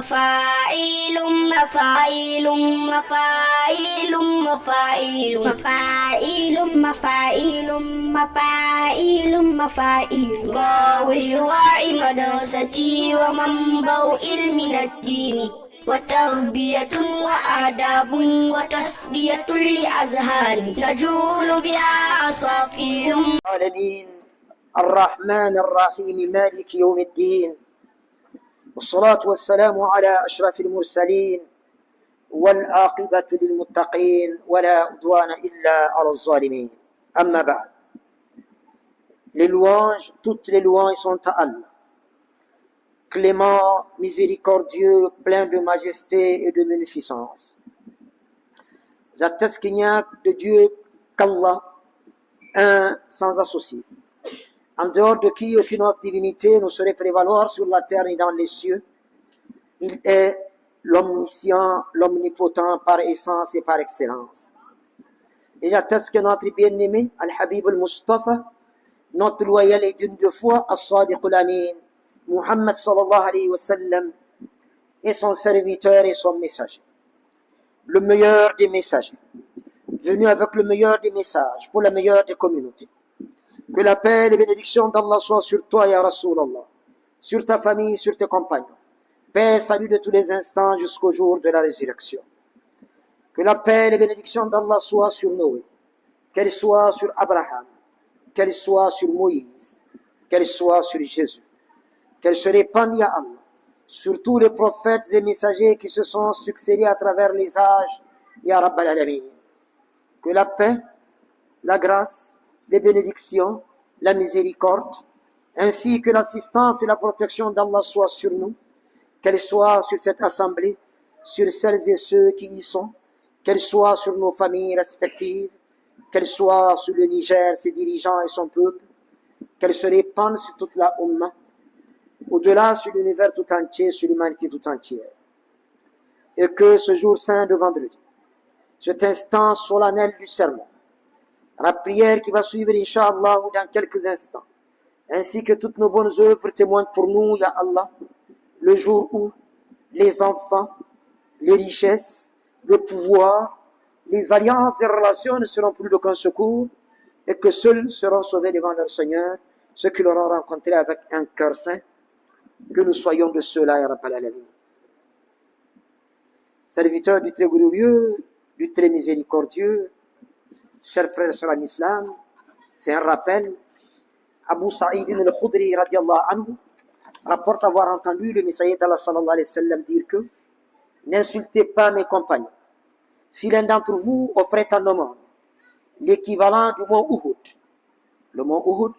مفاعيل مفاعيل مفاعيل مفاعيل مفاعيل مفاعيل مفاعيل مفاعيل قاوي مدرستي ومنبع علم الدين وتربية وآداب وتصفية لأذهان نجول بها عصافير العالمين الرحمن الرحيم مالك يوم الدين والصلاة والسلام على أشرف المرسلين والعاقبة للمتقين ولا عدوان إلا على الظالمين. أما بعد, les louanges, toutes les louanges sont à Allah, clément, miséricordieux, plein de majesté et de munificence. J'atteste qu'il n'y a de Dieu qu'Allah, un sans associé, en dehors de qui aucune autre divinité ne saurait prévaloir sur la terre et dans les cieux. Il est l'omniscient, l'omnipotent par essence et par excellence. Et j'atteste que notre bien-aimé, Al-Habib al-Mustafa, notre loyal et d'une de foi, As-Sadiq al-Amin, Muhammad sallallahu alayhi wa sallam, est son serviteur et son messager. Le meilleur des messagers, venu avec le meilleur des messages pour la meilleure des communautés. Que la paix et les bénédictions d'Allah soient sur toi, ya Rasulallah, sur ta famille, sur tes compagnons. Paix et salut de tous les instants jusqu'au jour de la résurrection. Que la paix et les bénédictions d'Allah soient sur Noé, qu'elles soient sur Abraham, qu'elles soient sur Moïse, qu'elles soient sur Jésus. Qu'elles se répandent, ya Allah, sur tous les prophètes et messagers qui se sont succédés à travers les âges, ya Rabbal Alamin. Que la paix, la grâce, les bénédictions, la miséricorde, ainsi que l'assistance et la protection d'Allah soient sur nous, qu'elles soient sur cette assemblée, sur celles et ceux qui y sont, qu'elles soient sur nos familles respectives, qu'elles soient sur le Niger, ses dirigeants et son peuple, qu'elles se répandent sur toute la Ummah, au-delà sur l'univers tout entier, sur l'humanité tout entière. Et que ce jour saint de vendredi, cet instant solennel du sermon, la prière qui va suivre, Inch'Allah, dans quelques instants, ainsi que toutes nos bonnes œuvres témoignent pour nous, ya Allah, le jour où les enfants, les richesses, le pouvoir, les alliances et relations ne seront plus d'aucun secours, et que seuls seront sauvés devant leur Seigneur, ceux qui l'auront rencontré avec un cœur saint, que nous soyons de ceux-là, ya Rabbal Alamin. Serviteurs du très glorieux, du très miséricordieux, chers frères sur l'islam, c'est un rappel. Abu Sa'id al-Khudri radiallahu anhu rapporte avoir entendu le messager d'Allah sallallahu alayhi wa sallam dire que n'insultez pas mes compagnons. Si l'un d'entre vous offrait un homme l'équivalent du mont Uhud, le mont Uhud,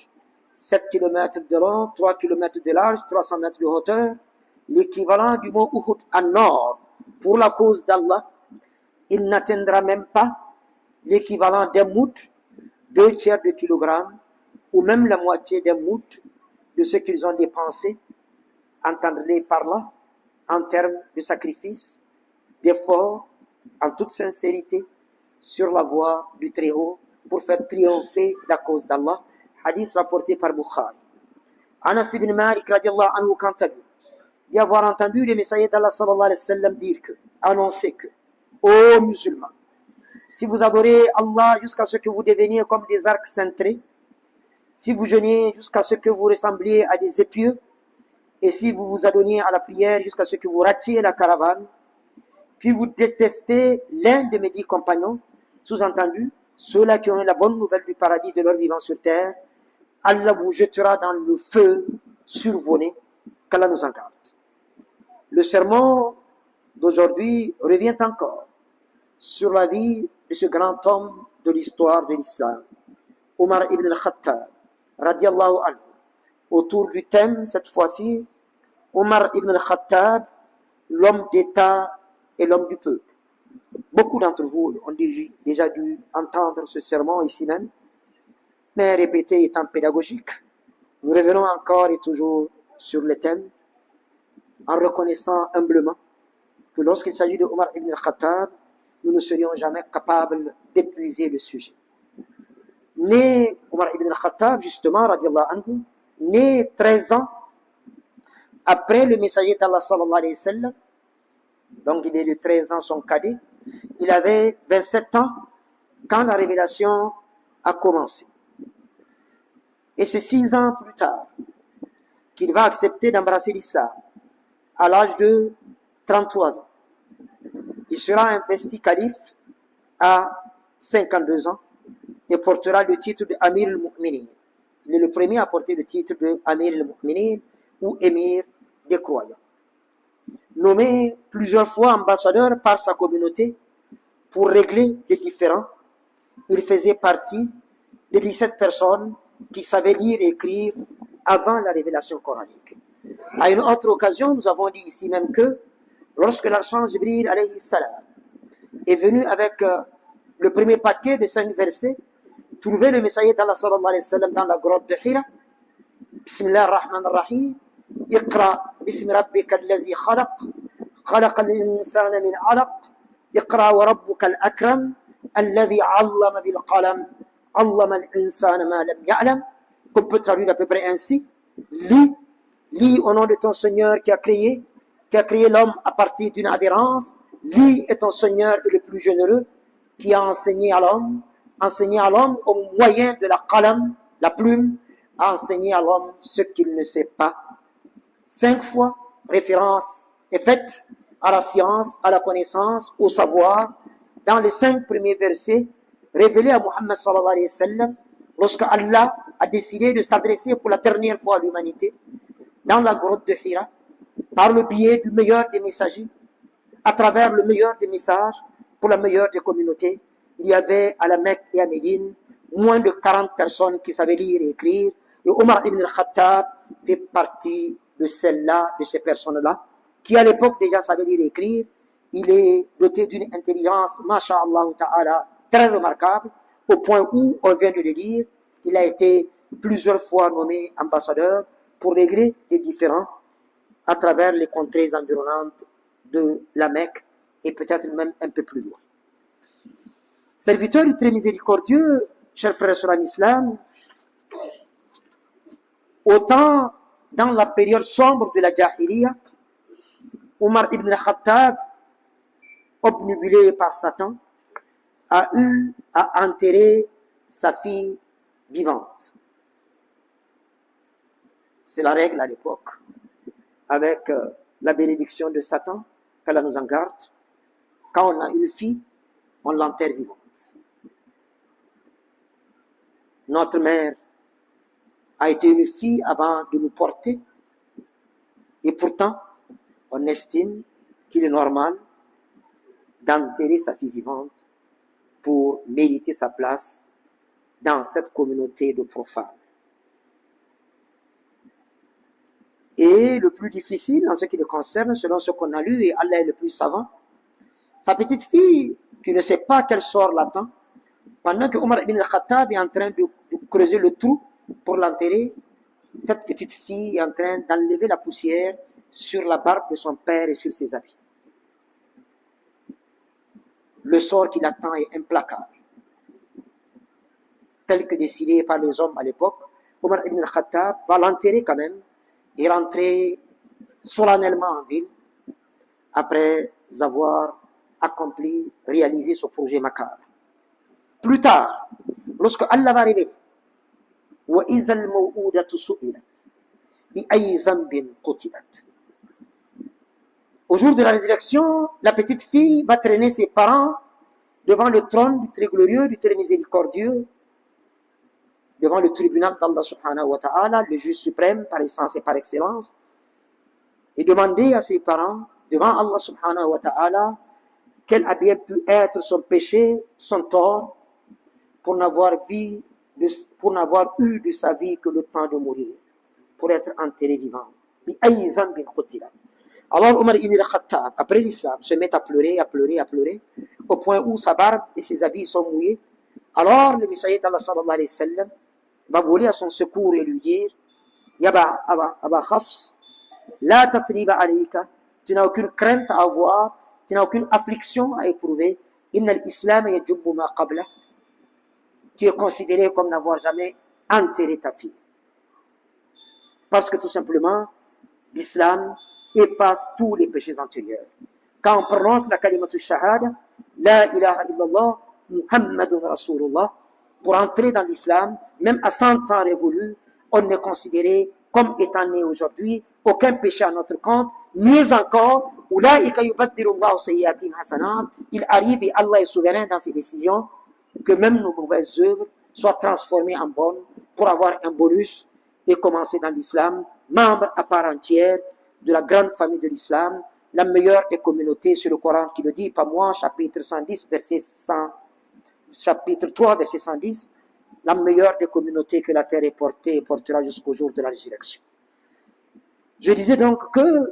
7 km de long, 3 km de large, 300 mètres de hauteur, l'équivalent du mont Uhud en or pour la cause d'Allah, il n'atteindra même pas l'équivalent d'un mout, 2 tiers de kilogramme, ou même la moitié d'un mout de ce qu'ils ont dépensé, entendez par là, en termes de sacrifice, d'effort, en toute sincérité, sur la voie du Très-Haut, pour faire triompher la cause d'Allah. Hadith rapporté par Bukhari. Anas ibn Malik radiallahu anhu quant à lui, dit avoir entendu le messager d'Allah sallallahu alayhi wa sallam dire que, annoncer que, ô musulmans, si vous adorez Allah jusqu'à ce que vous deveniez comme des arcs cintrés, si vous jeûniez jusqu'à ce que vous ressembliez à des épieux, et si vous vous adonniez à la prière jusqu'à ce que vous ratiez la caravane, puis vous détestez l'un de mes 10 compagnons, sous-entendu, ceux-là qui ont eu la bonne nouvelle du paradis de leur vivant sur terre, Allah vous jettera dans le feu survolé, qu'Allah nous en garde. Le sermon d'aujourd'hui revient encore sur la vie de ce grand homme de l'histoire de l'islam, Omar ibn al-Khattab, radiallahu anhu. Autour du thème, cette fois-ci, Omar ibn al-Khattab, l'homme d'État et l'homme du peuple. Beaucoup d'entre vous ont déjà dû entendre ce sermon ici même, mais répété étant pédagogique, nous revenons encore et toujours sur le thème, en reconnaissant humblement que lorsqu'il s'agit de Omar ibn al-Khattab, nous ne serions jamais capables d'épuiser le sujet. Né Omar ibn al-Khattab, justement, radiallahu anhu, né 13 ans après le messager d'Allah sallallahu alayhi wa sallam, Donc il est de 13 ans son cadet. Il avait 27 ans quand la révélation a commencé. Et c'est 6 ans plus tard qu'il va accepter d'embrasser l'islam à l'âge de 33 ans. Il sera investi calife à 52 ans et portera le titre de Amir al-Mu'minin. Il est le premier à porter le titre de Amir al-Mu'minin ou émir des croyants. Nommé plusieurs fois ambassadeur par sa communauté pour régler des différends, il faisait partie des 17 personnes qui savaient lire et écrire avant la révélation coranique. À une autre occasion, nous avons dit ici même que lorsque l'archange Jibril alayhi salam est venu avec le premier paquet de 5 versets, trouver le messager d'Allah sallallahu alayhi wa sallam dans la grotte de Hira. Bismillah ar-Rahman ar-Rahim. Iqra bismi rabbika allazi khalaq. Khalaqa al-insana min alaq. Iqra wa rabbuka al-akram. Alladhi 'allama bil qalam. 'Allama al-insana ma lam ya'lam. Qu'on peut traduire à peu près ainsi. Lis au nom de ton Seigneur qui a créé l'homme à partir d'une adhérence. Lui est ton Seigneur le plus généreux qui a enseigné à l'homme au moyen de la qalam, la plume, a enseigné à l'homme ce qu'il ne sait pas. 5 fois, référence est faite à la science, à la connaissance, au savoir, dans les 5 premiers versets révélés à Muhammad sallallahu alayhi wa sallam, lorsque Allah a décidé de s'adresser pour la dernière fois à l'humanité, dans la grotte de Hira, par le biais du meilleur des messagers, à travers le meilleur des messages, pour la meilleure des communautés. Il y avait à la Mecque et à Médine moins de 40 personnes qui savaient lire et écrire. Et Omar ibn al-Khattab fait partie de celles-là, de ces personnes-là, qui à l'époque déjà savaient lire et écrire. Il est doté d'une intelligence, masha'Allah ta'ala, très remarquable, au point où, on vient de le dire, il a été plusieurs fois nommé ambassadeur pour régler des différends à travers les contrées environnantes de la Mecque et peut-être même un peu plus loin. Serviteur du très miséricordieux, chers frères sur l'islam, autant dans la période sombre de la Jahiliya, Omar ibn al-Khattab, obnubilé par Satan, a eu à enterrer sa fille vivante. C'est la règle à l'époque, avec la bénédiction de Satan, qu'Allah nous en garde. Quand on a une fille, on l'enterre vivante. Notre mère a été une fille avant de nous porter, et pourtant, on estime qu'il est normal d'enterrer sa fille vivante pour mériter sa place dans cette communauté de profanes. Et le plus difficile en ce qui le concerne, selon ce qu'on a lu, et Allah est le plus savant, sa petite fille qui ne sait pas quel sort l'attend, pendant que Omar ibn al-Khattab est en train de creuser le trou pour l'enterrer, cette petite fille est en train d'enlever la poussière sur la barbe de son père et sur ses habits. Le sort qui l'attend est implacable. Tel que décidé par les hommes à l'époque, Omar ibn al-Khattab va l'enterrer quand même et rentrer solennellement en ville après avoir accompli, réalisé ce projet macabre. Plus tard, lorsque Allah va révéler وَإِذَا الْمَوْءُودَةُ سُئِلَتْ بِأَيِّ ذَنبٍ قُتِلَتْ. Au jour de la résurrection, la petite fille va traîner ses parents devant le trône du très glorieux, du très miséricordieux, devant le tribunal d'Allah subhanahu wa ta'ala, le juge suprême par essence et par excellence, et demander à ses parents, devant Allah subhanahu wa ta'ala, quel a bien pu être son péché, son tort, pour n'avoir eu de sa vie que le temps de mourir, pour être enterré vivant. Alors Omar ibn al-Khattab, après l'islam, se met à pleurer, au point où sa barbe et ses habits sont mouillés. Alors le messager d'Allah sallallahu alayhi wa sallam va voler à son secours et lui dire, Yaba Aba Khafs, la tatriba alayka, tu n'as aucune crainte à avoir, tu n'as aucune affliction à éprouver. Inna al-Islam yajubbu ma qabla. Tu es considéré comme n'avoir jamais enterré ta fille. Parce que tout simplement, l'islam efface tous les péchés antérieurs. quand on prononce la kalimatu shahada, la ilaha illallah, Muhammadun Rasulullah, pour entrer dans l'islam, même à 100 ans révolus, on est considéré comme étant né aujourd'hui, aucun péché à notre compte, mieux encore, il arrive et Allah est souverain dans ses décisions, que même nos mauvaises œuvres soient transformées en bonnes pour avoir un bonus et commencer dans l'islam, membre à part entière de la grande famille de l'islam, la meilleure des communautés, c'est le Coran qui le dit, pas moi, chapitre 110, verset 100, chapitre 3, verset 110, la meilleure des communautés que la terre ait portée et portera jusqu'au jour de la résurrection. Je disais donc que,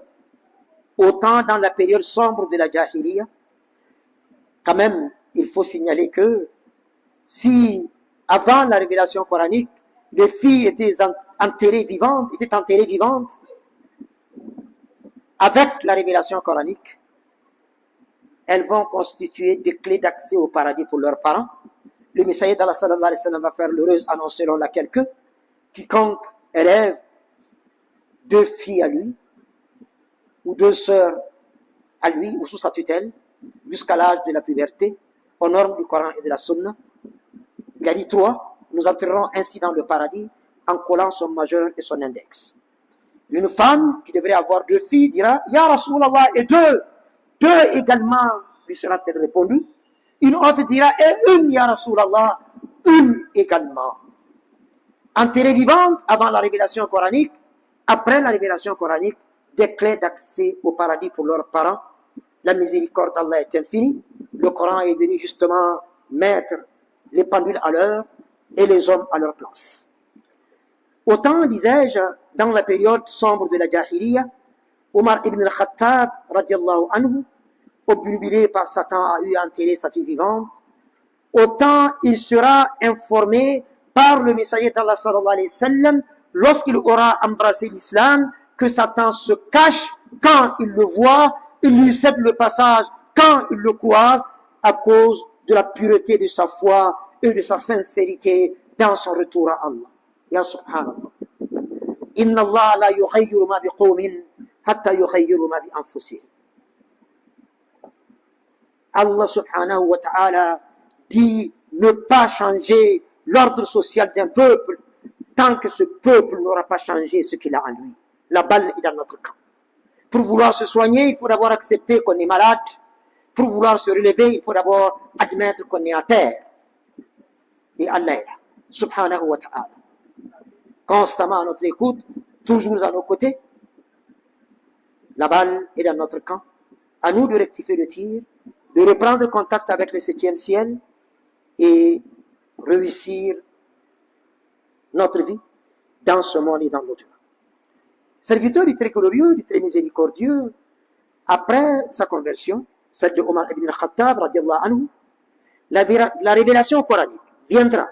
autant dans la période sombre de la Jahiliya, quand même, il faut signaler que si, avant la révélation coranique, les filles étaient enterrées vivantes, avec la révélation coranique, elles vont constituer des clés d'accès au paradis pour leurs parents. Le Messaïd d'Allah sallallahu alayhi wa sallam va faire l'heureuse annonce selon laquelle quiconque élève 2 filles à lui, ou 2 sœurs à lui, ou sous sa tutelle, jusqu'à l'âge de la puberté, aux normes du Coran et de la Sunna. Il a dit 3, nous entrerons ainsi dans le paradis en collant son majeur et son index. Une femme qui devrait avoir 2 filles dira, Ya Rasulallah, et 2 également, lui sera-t-elle répondu. Une autre dira, et 1, Ya Rasulallah, 1 également. Enterrée vivante avant la révélation coranique, après la révélation coranique, des clés d'accès au paradis pour leurs parents. La miséricorde d'Allah est infinie. Le Coran est venu justement mettre les pendules à l'heure et les hommes à leur place. Autant, disais-je, dans la période sombre de la Jahiliya, Omar ibn al-Khattab, radiallahu anhu, obnubilé par Satan, a eu enterré sa fille vivante. Autant il sera informé par le messager d'Allah sallallahu alayhi wa sallam, lorsqu'il aura embrassé l'islam, que Satan se cache quand il le voit, il lui cède le passage quand il le croise, à cause de la pureté de sa foi et de sa sincérité dans son retour à Allah. Ya subhanallah. Inna Allah la yughayyiru ma biqawmin hatta yughayyiru ma bi anfusihim. Allah subhanahu wa ta'ala dit ne pas changer l'ordre social d'un peuple tant que ce peuple n'aura pas changé ce qu'il a en lui. La balle est dans notre camp. Pour vouloir se soigner, il faut d'abord accepter qu'on est malade. Pour vouloir se relever, il faut d'abord admettre qu'on est à terre. Et Allah est là, subhanahu wa ta'ala. Constamment à notre écoute, toujours à nos côtés. La balle est dans notre camp. À nous de rectifier le tir, de reprendre contact avec le 7e ciel et réussir notre vie dans ce monde et dans l'au-delà. Serviteur du très glorieux, du très miséricordieux, après sa conversion, celle de Omar ibn al-Khattab, radiallahu anhu, la révélation coranique viendra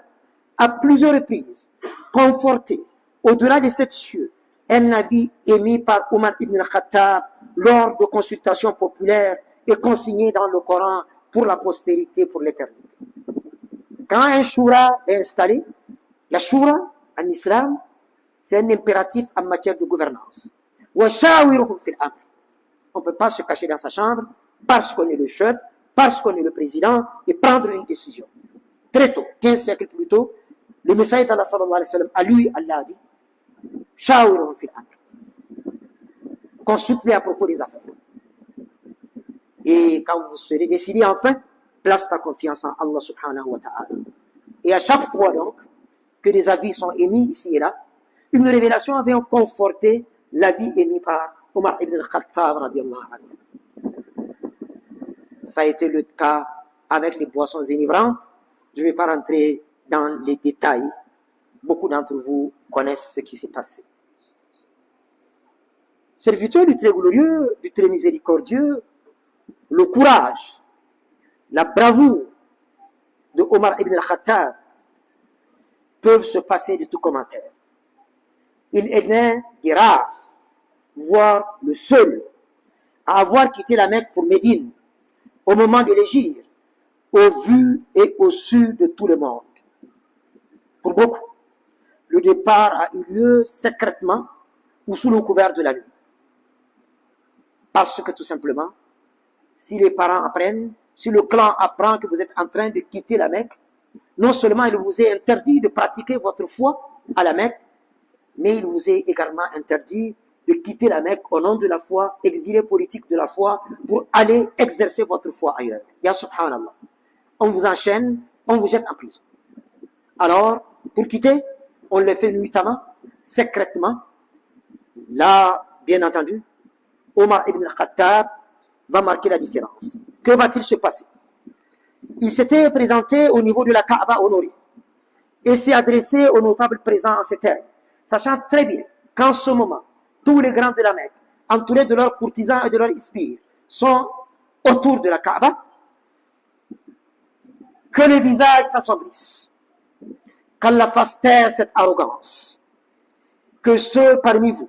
à plusieurs reprises conforter au-delà de 7 cieux un avis émis par Omar ibn al-Khattab lors de consultations populaires et consigné dans le Coran pour la postérité, pour l'éternité. Quand un shura est installé, la shura en islam, c'est un impératif en matière de gouvernance. On ne peut pas se cacher dans sa chambre parce qu'on est le chef, parce qu'on est le président et prendre une décision. Très tôt, 15 siècles plus tôt, le messager d'Allah sallallahu alayhi wa sallam, à lui, Allah a dit, Shawiruhum fil amr. Consulte-les à propos des affaires. Et quand vous serez décidé enfin, place ta confiance en Allah subhanahu wa ta'ala. Et à chaque fois donc, que des avis sont émis ici et là, une révélation vient conforter l'avis émis par Omar ibn al-Khattab radiallahu anhu. Ça a été le cas avec les boissons enivrantes. Je ne vais pas rentrer dans les détails. Beaucoup d'entre vous connaissent ce qui s'est passé. Serviteur du très glorieux, du très miséricordieux, le courage, la bravoure de Omar ibn al-Khattab peuvent se passer de tout commentaire. Il est l'un des rares, voire le seul, à avoir quitté la Mecque pour Médine au moment de l'Hégire, au vu et au su de tout le monde. Pour beaucoup, le départ a eu lieu secrètement ou sous le couvert de la nuit. Parce que tout simplement, si les parents apprennent, si le clan apprend que vous êtes en train de quitter la Mecque, non seulement il vous est interdit de pratiquer votre foi à la Mecque, mais il vous est également interdit de quitter la Mecque au nom de la foi, exilé politique de la foi, pour aller exercer votre foi ailleurs. Ya subhanallah. On vous enchaîne, on vous jette en prison. Alors, pour quitter, on le fait nuitamment, secrètement. Là, bien entendu, Omar ibn al-Khattab va marquer la différence. Que va-t-il se passer? Il s'était présenté au niveau de la Kaaba honorée et s'est adressé aux notables présents en ces termes, sachant très bien qu'en ce moment, tous les grands de la Mecque, entourés de leurs courtisans et de leurs ispires, sont autour de la Kaaba, que les visages s'assombrissent, qu'Allah fasse taire cette arrogance, que ceux parmi vous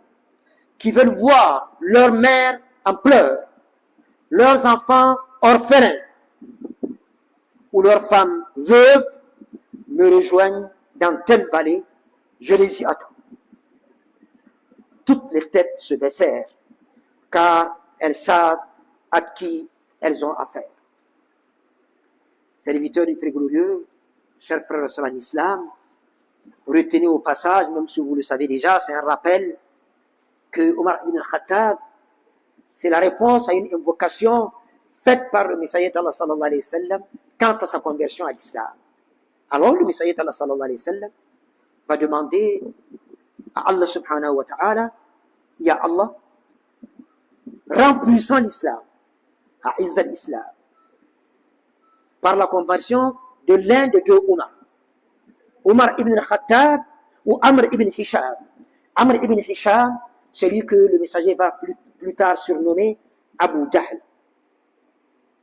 qui veulent voir leur mère en pleurs, leurs enfants orphelins ou leurs femmes veuves me rejoignent dans telle vallée, je les y attends. Toutes les têtes se baissèrent, car elles savent à qui elles ont affaire. Serviteurs du très glorieux, chers frères et sœurs en islam, retenez au passage, même si vous le savez déjà, c'est un rappel, que Omar ibn al-Khattab, c'est la réponse à une invocation faite par le Messager d'Allah sallallahu alayhi wa sallam quant à sa conversion à l'islam. Alors le Messager d'Allah sallallahu alayhi wa sallam va demander à Allah subhanahu wa ta'ala, Ya Allah, rends puissant l'islam, à Izza l'islam, par la conversion de l'un des deux Omar. Omar ibn al-Khattab ou Amr ibn Hisham. Amr ibn Hisham, celui que le messager va plus tard surnommer Abu Jahl,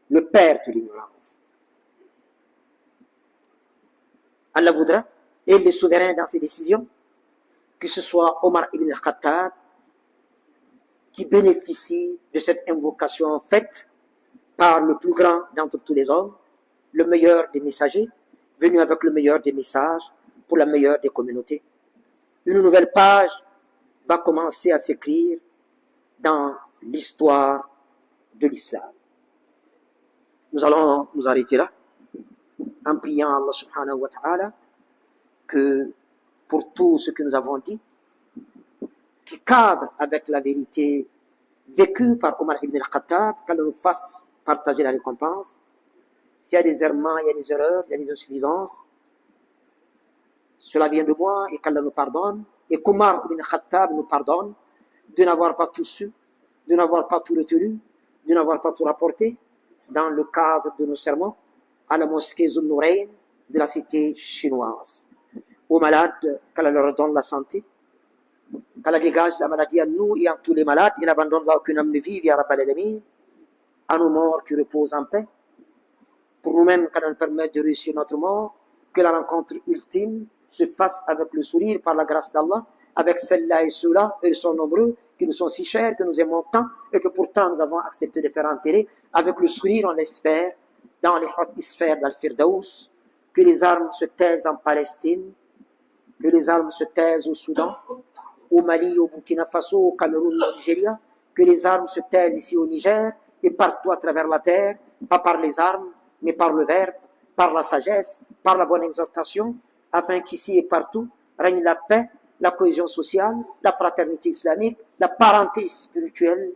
le père de l'ignorance. Allah voudra, et il est souverain dans ses décisions, que ce soit Omar ibn al-Khattab qui bénéficie de cette invocation faite par le plus grand d'entre tous les hommes, le meilleur des messagers, venu avec le meilleur des messages pour la meilleure des communautés. Une nouvelle page va commencer à s'écrire dans l'histoire de l'islam. Nous allons nous arrêter là en priant Allah subhanahu wa ta'ala que pour tout ce que nous avons dit, qui cadre avec la vérité vécue par Omar ibn al-Khattab, qu'Allah nous fasse partager la récompense. S'il y a des errements, il y a des erreurs, il y a des insuffisances, cela vient de moi et qu'Allah nous pardonne, et qu'Omar ibn al-Khattab nous pardonne de n'avoir pas tout su, de n'avoir pas tout retenu, de n'avoir pas tout rapporté dans le cadre de nos sermons à la mosquée Zun-Nourayn de la cité chinoise. Aux malades, qu'Allah leur donne la santé, qu'Allah dégage la maladie à nous et à tous les malades, et n'abandonne là aucune âme ne vive, ya Rabbal Alamin, à nos morts qui reposent en paix. Pour nous-mêmes, qu'Allah nous permette de réussir notre mort, que la rencontre ultime se fasse avec le sourire par la grâce d'Allah, avec celle-là et ceux-là, et ils sont nombreux, qui nous sont si chers, que nous aimons tant, et que pourtant nous avons accepté de faire enterrer, avec le sourire, on l'espère, dans les hautes sphères d'Al-Firdaus, que les armes se taisent en Palestine, que les armes se taisent au Soudan, au Mali, au Burkina Faso, au Cameroun, au Nigeria, que les armes se taisent ici au Niger, et partout à travers la terre, pas par les armes, mais par le verbe, par la sagesse, par la bonne exhortation, afin qu'ici et partout règne la paix, la cohésion sociale, la fraternité islamique, la parenté spirituelle,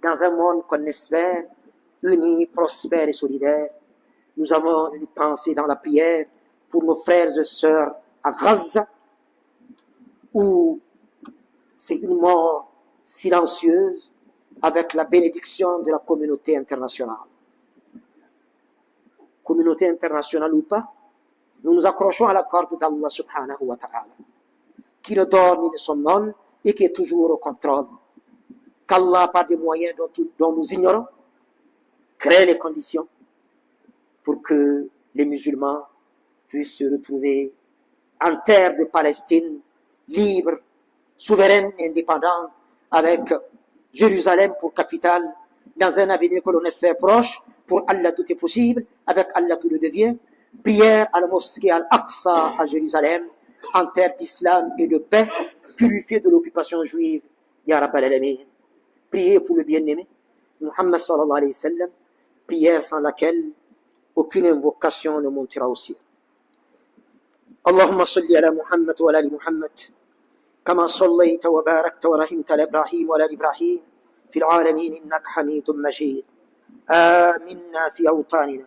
dans un monde qu'on espère uni, prospère et solidaire. Nous avons une pensée dans la prière pour nos frères et sœurs à Gaza, où c'est une mort silencieuse avec la bénédiction de la communauté internationale. Communauté internationale ou pas, nous nous accrochons à la corde d'Allah subhanahu wa ta'ala, qui ne dort ni ne somnole et qui est toujours au contrôle. Qu'Allah, par des moyens dont nous ignorons, crée les conditions pour que les musulmans puissent se retrouver en terre de Palestine, libre, souveraine et indépendante, avec Jérusalem pour capitale, dans un avenir que l'on espère proche. Pour Allah, tout est possible. Avec Allah, tout le devient. Prière à la mosquée Al-Aqsa à Jérusalem, en terre d'islam et de paix, purifiée de l'occupation juive. Ya Rabbal Alamin. Priez pour le bien-aimé, Muhammad sallallahu alayhi wa sallam, prière sans laquelle aucune invocation ne montera au ciel. اللهم صل على محمد وعلى ال محمد كما صليت وباركت ورحمت على ابراهيم وعلى ال ابراهيم في العالمين انك حميد مجيد. آمنا في اوطاننا،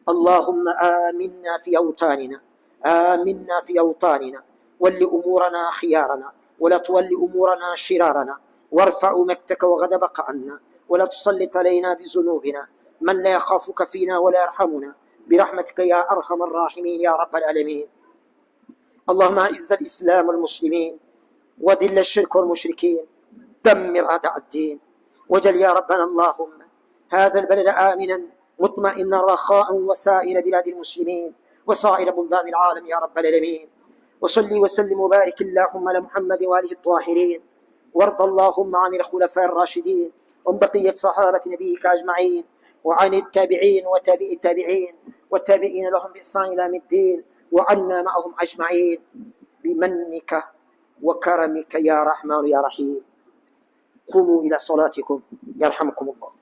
اللهم آمنا في اوطاننا، آمنا في اوطاننا، ول امورنا خيارنا ولا تول امورنا شرارنا، وارفع مكتك وغضبك عنا، ولا تسلط علينا بذنوبنا من لا يخافك فينا ولا يرحمنا، برحمتك يا ارحم الراحمين يا رب العالمين. اللهم اعز الاسلام والمسلمين وذل الشرك والمشركين، دمر اعداء الدين، وجل يا ربنا اللهم هذا البلد امنا مطمئنا رخاء وسائر بلاد المسلمين وسائر بلدان العالم يا رب العالمين. وصلي وسلم وبارك اللهم على محمد واله الطاهرين، وارض اللهم عن الخلفاء الراشدين وعن بقيه صحابه نبيك اجمعين، وعن التابعين وتابعي التابعين والتابعين لهم باحسان الى يوم الدين، وعنا معهم اجمعين بمنك وكرمك يا رحمن يا رحيم. قوموا الى صلاتكم يرحمكم الله.